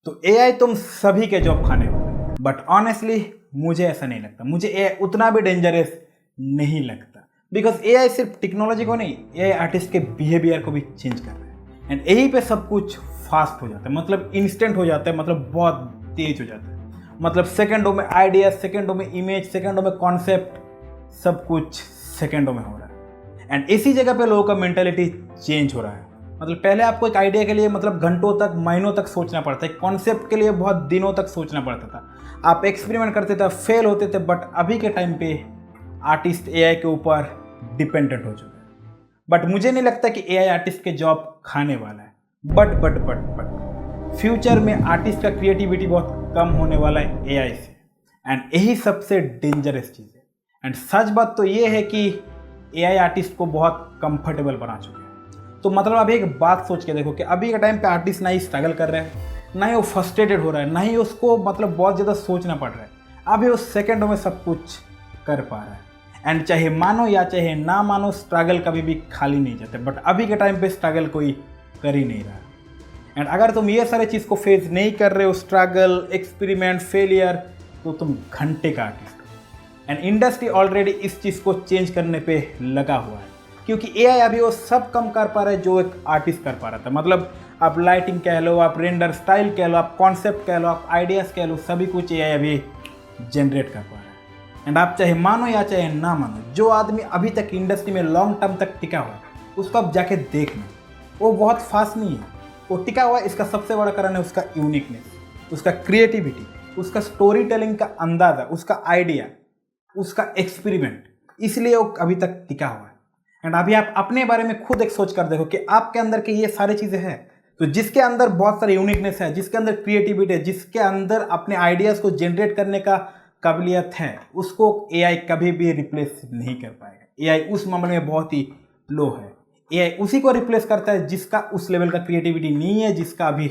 तो एआई तुम सभी के जॉब खाने वाला है, बट ऑनेस्टली मुझे ऐसा नहीं लगता। मुझे एआई उतना भी डेंजरस नहीं लगता, बिकॉज एआई सिर्फ टेक्नोलॉजी को नहीं, एआई आर्टिस्ट के बिहेवियर को भी चेंज कर रहा है। एंड यहीं पे सब कुछ फास्ट हो जाता है, मतलब इंस्टेंट हो जाता है, मतलब बहुत तेज हो जाता है, मतलब सेकंडों में आइडिया, सेकंडों में इमेज, सेकंडों में कॉन्सेप्ट, सब कुछ सेकंडों में हो रहा है। एंड इसी जगह पे लोगों का मेंटालिटी चेंज हो रहा है। मतलब पहले आपको एक आइडिया के लिए मतलब घंटों तक, महीनों तक सोचना पड़ता है, कॉन्सेप्ट के लिए बहुत दिनों तक सोचना पड़ता था, आप एक्सपेरिमेंट करते थे, फेल होते थे। बट अभी के टाइम पे आर्टिस्ट एआई के ऊपर डिपेंडेंट हो चुके हैं। बट मुझे नहीं लगता कि एआई आर्टिस्ट के जॉब खाने वाला है। बट फ्यूचर में आर्टिस्ट का क्रिएटिविटी बहुत कम होने वाला है एआई से, एंड यही सबसे डेंजरस चीज़ है। एंड सच बात तो ये है कि एआई आर्टिस्ट को बहुत कंफर्टेबल बना चुके हैं। तो मतलब आप एक बात सोच के देखो कि अभी के टाइम पे आर्टिस्ट ना ही स्ट्रगल कर रहे हैं, ना ही वो फ्रस्ट्रेटेड हो रहा है, ना ही उसको मतलब बहुत ज़्यादा सोचना पड़ रहा है। अभी वो सेकंडों में सब कुछ कर पा रहा है। एंड चाहे मानो या चाहे ना मानो, स्ट्रगल कभी भी खाली नहीं जाते। बट अभी के टाइम पे स्ट्रगल कोई कर ही नहीं रहा। एंड अगर तुम ये सारे चीज़ को फेस नहीं कर रहे हो, स्ट्रगल, एक्सपेरिमेंट, फेलियर, तो तुम घंटे का आर्टिस्ट हो। एंड इंडस्ट्री ऑलरेडी इस चीज़ को चेंज करने पे लगा हुआ है, क्योंकि एआई अभी वो सब कम कर पा रहा है जो एक आर्टिस्ट कर पा रहा था। मतलब आप लाइटिंग कह लो, आप रेंडर स्टाइल कह लो, आप कॉन्सेप्ट कह लो, आप आइडियाज़ कह लो, सभी कुछ एआई अभी जनरेट कर पा रहा है। एंड आप चाहे मानो या चाहे ना मानो, जो आदमी अभी तक इंडस्ट्री में लॉन्ग टर्म तक टिका हुआ है, उसको आप जाके देखना, वो बहुत फास्ट नहीं है, वो टिका हुआ है। इसका सबसे बड़ा कारण है उसका यूनिकनेस, उसका क्रिएटिविटी, उसका स्टोरी टेलिंग का अंदाज़ा, उसका आइडिया, उसका एक्सपेरिमेंट, इसलिए वो अभी तक टिका हुआ है। एंड अभी आप अपने बारे में खुद एक सोच कर देखो कि आपके अंदर की ये सारी चीज़ें हैं, तो जिसके अंदर बहुत सारे यूनिकनेस है, जिसके अंदर क्रिएटिविटी है, जिसके अंदर अपने आइडियाज़ को जनरेट करने का काबिलियत है, उसको एआई कभी भी रिप्लेस नहीं कर पाएगा। एआई उस मामले में बहुत ही लो है। एआई उसी को रिप्लेस करता है जिसका उस लेवल का क्रिएटिविटी नहीं है, जिसका अभी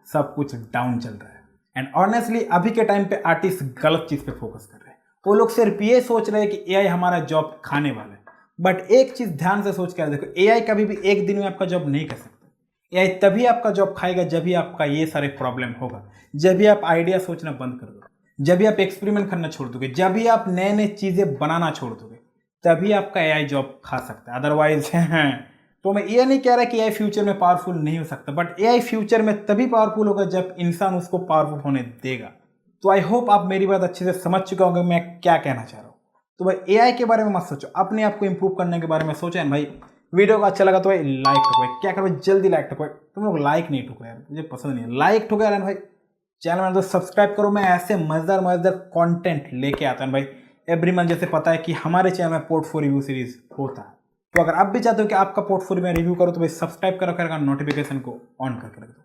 सब कुछ डाउन चल रहा है। एंड ऑनेस्टली अभी के टाइम पे आर्टिस्ट गलत चीज़ पे फोकस कर रहे हैं। वो लोग सिर्फ ये सोच रहे हैं कि एआई हमारा जॉब खाने वाला है। बट एक चीज़ ध्यान से सोच कर देखो, एआई कभी भी एक दिन में आपका जॉब नहीं कर सकता। एआई तभी आपका जॉब खाएगा जब भी आपका ये सारे प्रॉब्लम होगा, जब भी आप आइडिया सोचना बंद कर दोगे, जब भी आप एक्सपेरिमेंट करना छोड़ दोगे, जब भी आप नए नए चीज़ें बनाना छोड़ दोगे, तभी आपका एआई जॉब खा सकता है। अदरवाइज तो मैं ये नहीं कह रहा कि एआई फ्यूचर में पावरफुल नहीं हो सकता, बट एआई फ्यूचर में तभी पावरफुल होगा जब इंसान उसको पावरफुल होने देगा। तो आई होप आप मेरी बात अच्छे से समझ चुके होंगे मैं क्या कहना चाह रहा हूँ। तो भाई एआई के बारे में मत सोचो, अपने आप को इंप्रूव करने के बारे में सोचो। एंड भाई वीडियो का अच्छा लगा तो भाई लाइक ठोको भाई, क्या करो जल्दी लाइक ठोको। तुम लोग लाइक नहीं ठोको यार, मुझे पसंद नहीं है। लाइक ठोको यार भाई, चैनल में तो सब्सक्राइब करो। मैं ऐसे मजेदार कंटेंट लेके आता हूँ भाई एवरी मंथ। जैसे पता है कि हमारे चैनल में पोर्टफोलियो रिव्यू सीरीज होता है, तो अगर आप भी चाहते हो कि आपका पोर्टफोलियो में रिव्यू करो तो भाई सब्सक्राइब करो, नोटिफिकेशन को ऑन करके रख दो।